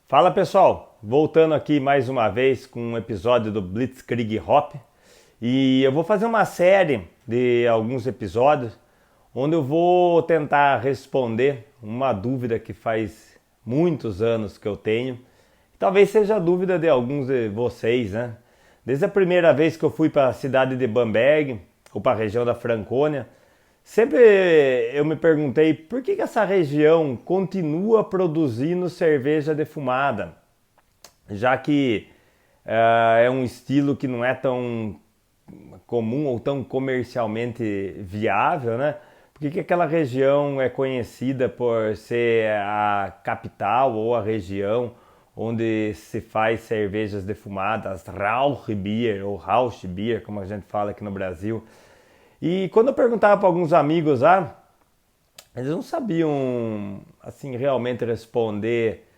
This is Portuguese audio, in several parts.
Fala pessoal, voltando aqui mais uma vez com um episódio do Blitzkrieg Hop e eu vou fazer uma série de alguns episódios onde eu vou tentar responder uma dúvida que faz muitos anos que eu tenho. Talvez seja a dúvida de alguns de vocês, né? Desde a primeira vez que eu fui para a cidade de Bamberg ou para a região da Franconia, sempre eu me perguntei por que essa região continua produzindo cerveja defumada, já que é um estilo que não é tão comum ou tão comercialmente viável, né? Por que aquela região é conhecida por ser a capital ou a região onde se faz cervejas defumadas, Rauchbier ou Rauchbier, como a gente fala aqui no Brasil. E quando eu perguntava para alguns amigos lá, eles não sabiam assim realmente responder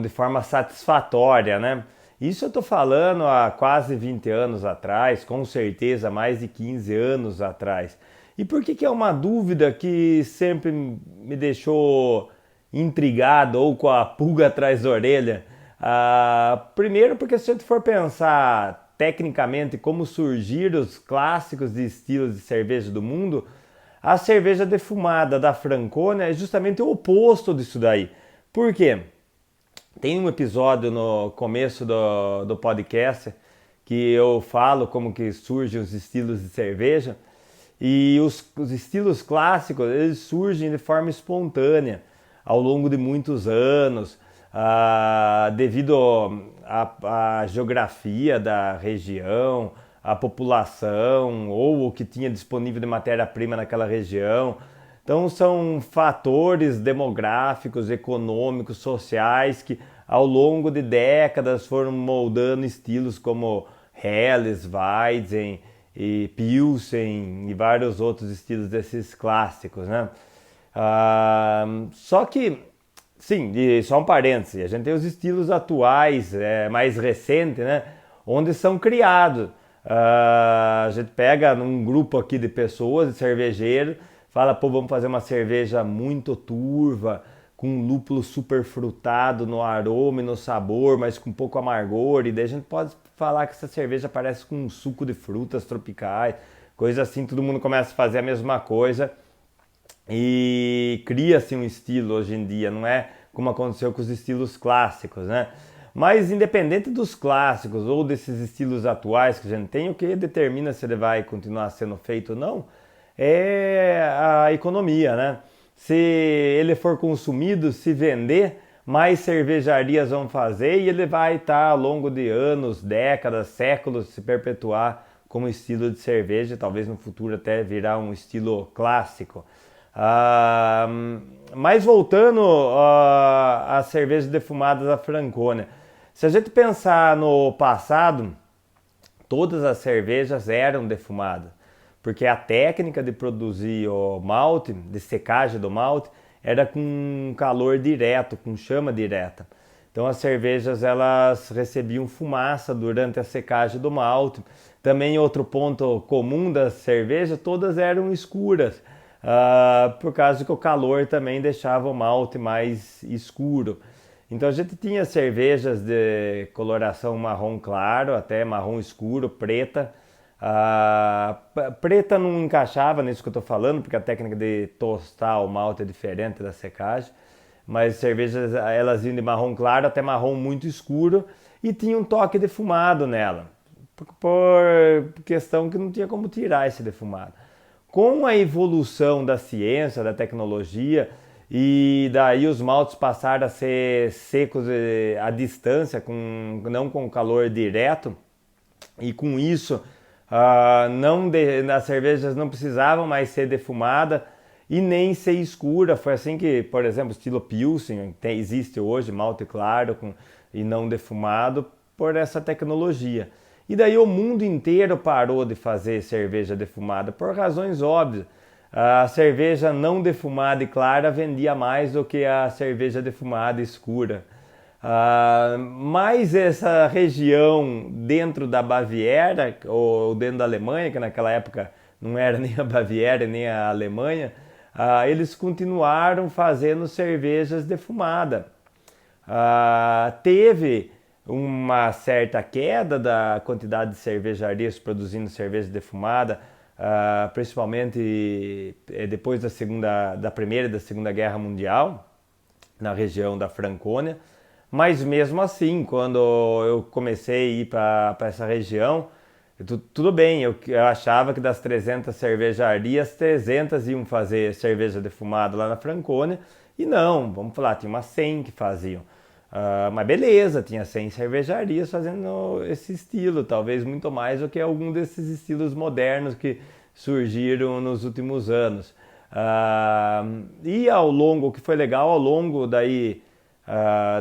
de forma satisfatória, né? Isso eu estou falando há quase 20 anos atrás, com certeza mais de 15 anos atrás. E por que é uma dúvida que sempre me deixou intrigado ou com a pulga atrás da orelha? Primeiro porque se a gente for pensar tecnicamente como surgiram os clássicos de estilos de cerveja do mundo, a cerveja defumada da Franconia é justamente o oposto disso daí. Por quê? Tem um episódio no começo do podcast que eu falo como que surgem os estilos de cerveja e os estilos clássicos eles surgem de forma espontânea ao longo de muitos anos, devido à geografia da região, à população ou o que tinha disponível de matéria-prima naquela região. Então são fatores demográficos, econômicos, sociais que ao longo de décadas foram moldando estilos como Helles, Weizen e Pilsen e vários outros estilos desses clássicos, né? Só que, sim, só um parêntese, a gente tem os estilos atuais, mais recentes, né? Onde são criados. A gente pega num grupo aqui de pessoas, de cervejeiros, fala, pô, vamos fazer uma cerveja muito turva, com um lúpulo super frutado no aroma e no sabor, mas com pouco amargor. E daí a gente pode falar que essa cerveja parece com um suco de frutas tropicais, coisa assim, todo mundo começa a fazer a mesma coisa e cria-se um estilo hoje em dia, não é como aconteceu com os estilos clássicos, né? Mas independente dos clássicos ou desses estilos atuais que a gente tem, o que determina se ele vai continuar sendo feito ou não é a economia, né? Se ele for consumido, se vender, mais cervejarias vão fazer e ele vai estar ao longo de anos, décadas, séculos se perpetuar como estilo de cerveja, talvez no futuro até virar um estilo clássico. Ah, mas voltando às cervejas defumadas da Franconia, se a gente pensar no passado, todas as cervejas eram defumadas, porque a técnica de produzir o malte, de secagem do malte, era com calor direto, com chama direta. Então as cervejas elas recebiam fumaça durante a secagem do malte. Também outro ponto comum das cervejas, todas eram escuras, por causa que o calor também deixava o malte mais escuro. Então a gente tinha cervejas de coloração marrom claro, até marrom escuro, preta. Preta não encaixava nisso que eu estou falando, porque a técnica de tostar o malte é diferente da secagem. Mas cervejas elas iam de marrom claro até marrom muito escuro e tinha um toque defumado nela, por questão que não tinha como tirar esse defumado. Com a evolução da ciência, da tecnologia, e daí os maltes passaram a ser secos à distância, não com calor direto, e com isso as cervejas não precisavam mais ser defumadas e nem ser escura. Foi assim que, por exemplo, o estilo Pilsen existe hoje, malte claro e não defumado, por essa tecnologia. E daí o mundo inteiro parou de fazer cerveja defumada por razões óbvias. A cerveja não defumada e clara vendia mais do que a cerveja defumada escura. Mas essa região dentro da Baviera, ou dentro da Alemanha, que naquela época não era nem a Baviera nem a Alemanha, eles continuaram fazendo cervejas defumadas. teve uma certa queda da quantidade de cervejarias produzindo cerveja defumada, principalmente depois da Primeira e da Segunda Guerra Mundial, na região da Franconia. Mas mesmo assim, quando eu comecei a ir para essa região, tudo bem, eu achava que das 300 cervejarias, 300 iam fazer cerveja defumada lá na Franconia, e não, vamos falar, tinha umas 100 que faziam. Mas beleza, tinha 100 cervejarias fazendo esse estilo, talvez muito mais do que algum desses estilos modernos que surgiram nos últimos anos. E o que foi legal, ao longo daí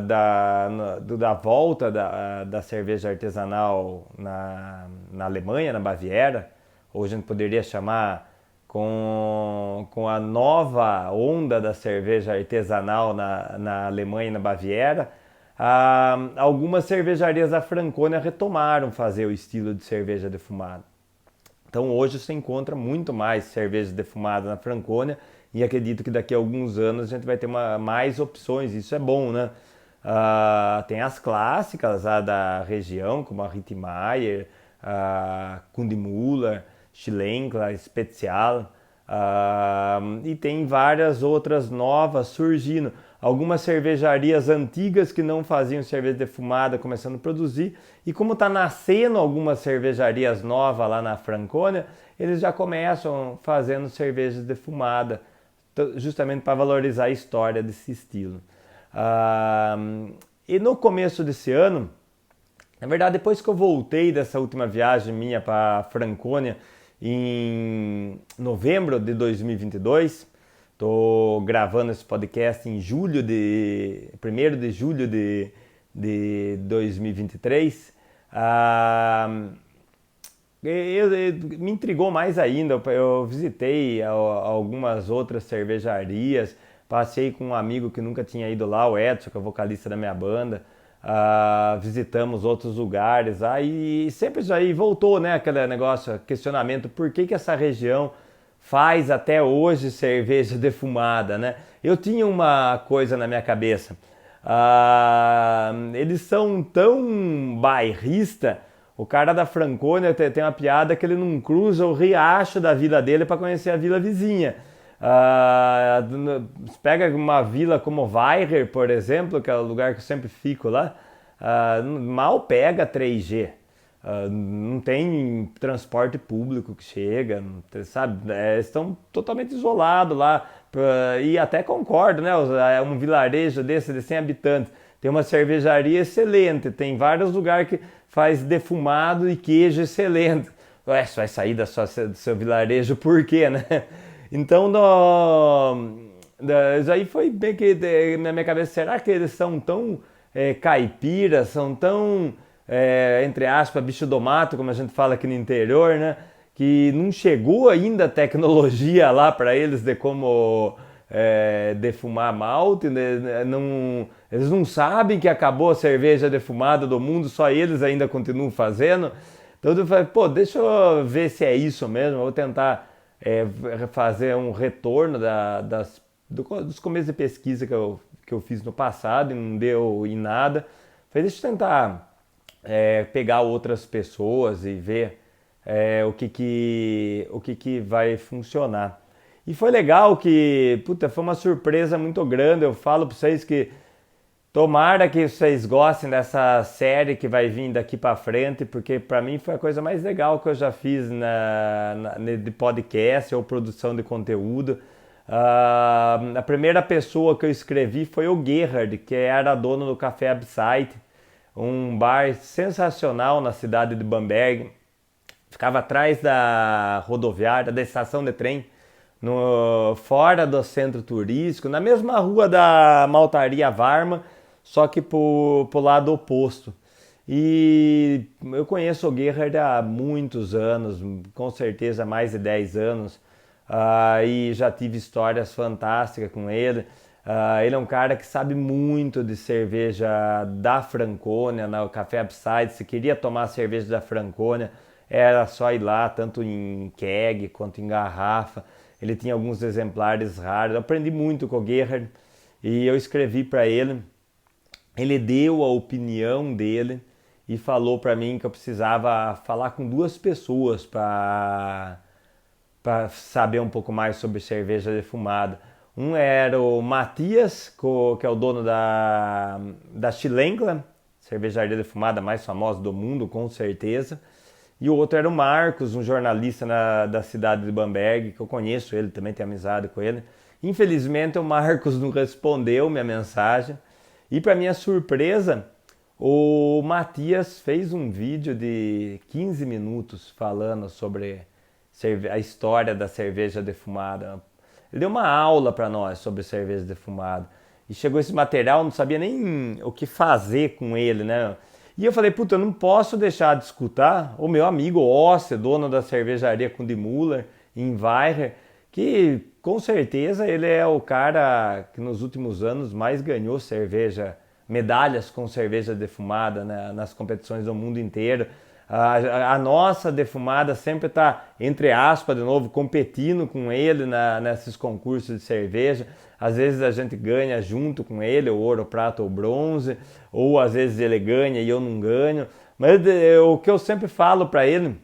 da volta da cerveja artesanal na Alemanha, na Baviera, ou a gente poderia chamar com a nova onda da cerveja artesanal na Alemanha e na Baviera, algumas cervejarias da Franconia retomaram fazer o estilo de cerveja defumada. Então hoje você encontra muito mais cerveja defumada na Franconia e acredito que daqui a alguns anos a gente vai ter mais opções, isso é bom, né? Tem as clássicas da região, como a Rittmeier, a Kundmuller, Schlenkla, Spezial, e tem várias outras novas surgindo. Algumas cervejarias antigas que não faziam cerveja defumada começando a produzir, e como está nascendo algumas cervejarias novas lá na Franconia, eles já começam fazendo cerveja defumada, justamente para valorizar a história desse estilo. E no começo desse ano, na verdade, depois que eu voltei dessa última viagem minha para Franconia, em novembro de 2022, estou gravando esse podcast em 1º de julho de 2023. Me intrigou mais ainda, eu visitei algumas outras cervejarias, passei com um amigo que nunca tinha ido lá, o Edson, que é o vocalista da minha banda. Visitamos outros lugares, e sempre já voltou, né, aquele negócio, questionamento, por que essa região faz até hoje cerveja defumada, né? Eu tinha uma coisa na minha cabeça, eles são tão bairrista, o cara da Franconia tem uma piada que ele não cruza o riacho da vila dele para conhecer a vila vizinha. Pega uma vila como Weiher, por exemplo, que é o lugar que eu sempre fico lá, mal pega 3G. Não tem transporte público que chega, sabe? Estão totalmente isolados lá. E até concordo, né? É um vilarejo desse de 100 habitantes. Tem uma cervejaria excelente, tem vários lugares que faz defumado e queijo excelente. Ué, você vai sair do seu vilarejo por quê, né? Então, isso aí foi bem que na minha cabeça, será que eles são tão caipiras, são tão, entre aspas, bicho do mato, como a gente fala aqui no interior, né? Que não chegou ainda a tecnologia lá para eles de como defumar malte, né? Eles não sabem que acabou a cerveja defumada do mundo, só eles ainda continuam fazendo. Então eu falei, pô, deixa eu ver se é isso mesmo, eu vou tentar fazer um retorno dos começos de pesquisa que eu fiz no passado e não deu em nada. Falei, deixa eu tentar pegar outras pessoas e ver o que vai funcionar. E foi legal que, puta, foi uma surpresa muito grande. Eu falo para vocês que tomara que vocês gostem dessa série que vai vir daqui para frente, porque para mim foi a coisa mais legal que eu já fiz de podcast ou produção de conteúdo. A primeira pessoa que eu escrevi foi o Gerhard, que era dono do Café Absite, um bar sensacional na cidade de Bamberg. Ficava atrás da rodoviária, da estação de trem, fora do centro turístico, na mesma rua da Maltaria Varma, só que pro lado oposto. E eu conheço o Gerhard há muitos anos, com certeza mais de 10 anos, e já tive histórias fantásticas com ele. Ele é um cara que sabe muito de cerveja da Franconia, no Café Abside. Se queria tomar cerveja da Franconia, era só ir lá, tanto em keg quanto em garrafa. Ele tinha alguns exemplares raros. Eu aprendi muito com o Gerhard e eu escrevi para ele ele deu a opinião dele e falou para mim que eu precisava falar com duas pessoas para saber um pouco mais sobre cerveja defumada. Um era o Matias, que é o dono da Schlenkla, cervejaria defumada mais famosa do mundo, com certeza. E o outro era o Marcos, um jornalista da cidade de Bamberg, que eu conheço ele, também tenho amizade com ele. Infelizmente o Marcos não respondeu minha mensagem. E para minha surpresa, o Matias fez um vídeo de 15 minutos falando sobre a história da cerveja defumada. Ele deu uma aula para nós sobre cerveja defumada. E chegou esse material, não sabia nem o que fazer com ele, né? E eu falei, puta, eu não posso deixar de escutar o meu amigo Ossi, dono da cervejaria Kundmuller, em Weiher, que com certeza ele é o cara que nos últimos anos mais ganhou cerveja, medalhas com cerveja defumada, né, nas competições do mundo inteiro. A nossa defumada sempre está, entre aspas, de novo, competindo com ele nesses concursos de cerveja. Às vezes a gente ganha junto com ele, o ouro, prata ou bronze, ou às vezes ele ganha e eu não ganho. Mas o que eu sempre falo para ele,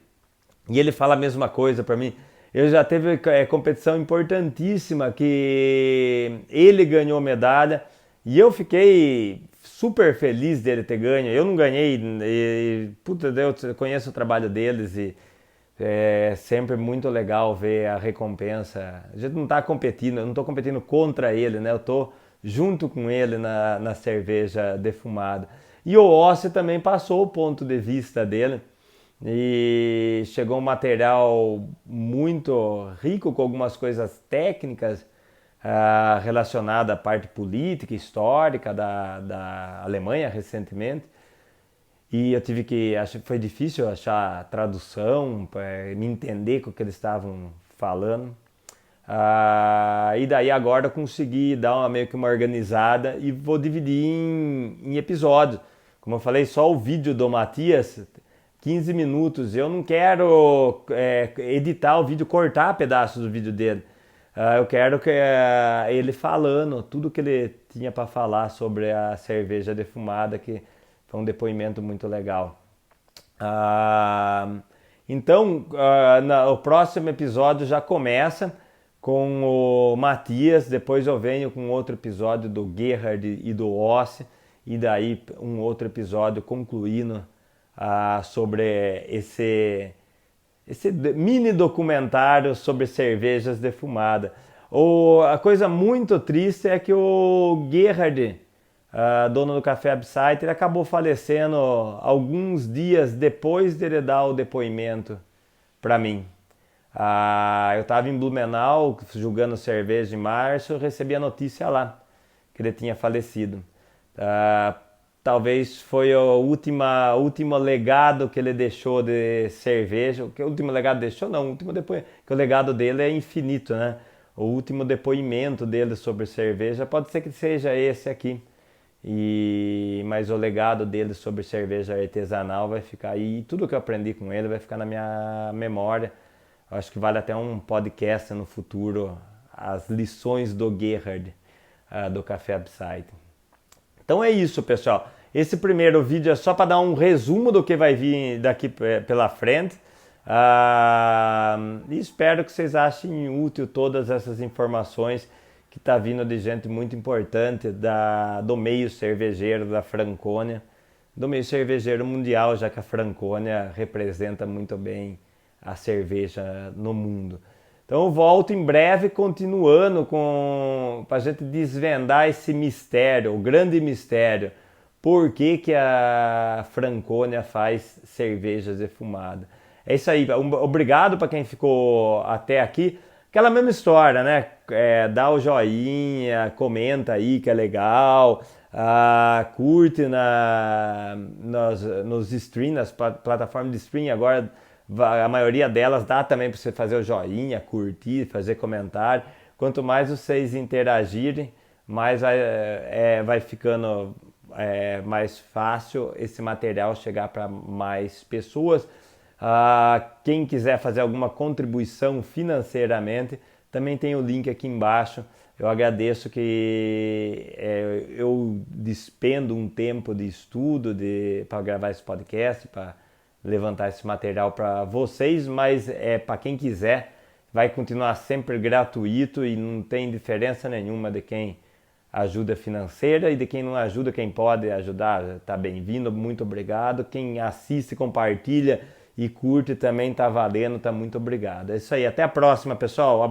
e ele fala a mesma coisa para mim, eu já teve competição importantíssima que ele ganhou medalha e eu fiquei super feliz dele ter ganho. Eu não ganhei, puta, eu conheço o trabalho deles e é sempre muito legal ver a recompensa. A gente não está competindo, eu não estou competindo contra ele, né? Eu estou junto com ele na cerveja defumada. E o Ossi também passou o ponto de vista dele e chegou um material muito rico com algumas coisas técnicas relacionadas à parte política, histórica da Alemanha recentemente. E eu tive que, acho que foi difícil achar tradução para me entender com o que eles estavam falando. E daí agora eu consegui dar meio que uma organizada e vou dividir em episódios. Como eu falei, só o vídeo do Matias, 15 minutos. Eu não quero editar o vídeo, cortar pedaços do vídeo dele. Eu quero que ele falando tudo que ele tinha para falar sobre a cerveja defumada, que foi um depoimento muito legal. Então, o próximo episódio já começa com o Matias, depois eu venho com outro episódio do Gerhard e do Ossi, e daí um outro episódio concluindo sobre esse mini documentário sobre cervejas defumadas. A coisa muito triste é que o Gerhard, dono do Café Absite, ele acabou falecendo alguns dias depois dele dar o depoimento para mim. Eu estava em Blumenau julgando cerveja em março, eu recebi a notícia lá que ele tinha falecido. Talvez foi o último legado que ele deixou de cerveja. O último legado deixou? Não, o último depoimento. Que o legado dele é infinito, né? O último depoimento dele sobre cerveja pode ser que seja esse aqui. Mas o legado dele sobre cerveja artesanal vai ficar aí. E tudo que eu aprendi com ele vai ficar na minha memória. Eu acho que vale até um podcast no futuro, as lições do Gerhard, do Café Absite. Então é isso, pessoal. Esse primeiro vídeo é só para dar um resumo do que vai vir daqui pela frente. E espero que vocês achem útil todas essas informações que está vindo de gente muito importante do meio cervejeiro da Franconia, do meio cervejeiro mundial, já que a Franconia representa muito bem a cerveja no mundo. Então eu volto em breve continuando para a gente desvendar esse mistério, o grande mistério. Por que a Franconia faz cervejas defumadas? É isso aí. Obrigado para quem ficou até aqui. Aquela mesma história, né? Dá o joinha, comenta aí que é legal, curte nos streams, nas plataformas de stream agora. A maioria delas dá também para você fazer o joinha, curtir, fazer comentário. Quanto mais vocês interagirem, mais vai ficando mais fácil esse material chegar para mais pessoas. Quem quiser fazer alguma contribuição financeiramente, também tem o link aqui embaixo Eu agradeço que eu despendo um tempo de estudo para gravar esse podcast, para levantar esse material para vocês, mas para quem quiser, vai continuar sempre gratuito e não tem diferença nenhuma de quem ajuda financeira e de quem não ajuda, quem pode ajudar, está bem-vindo, muito obrigado. Quem assiste, compartilha e curte também está valendo, está muito obrigado. É isso aí, até a próxima, pessoal.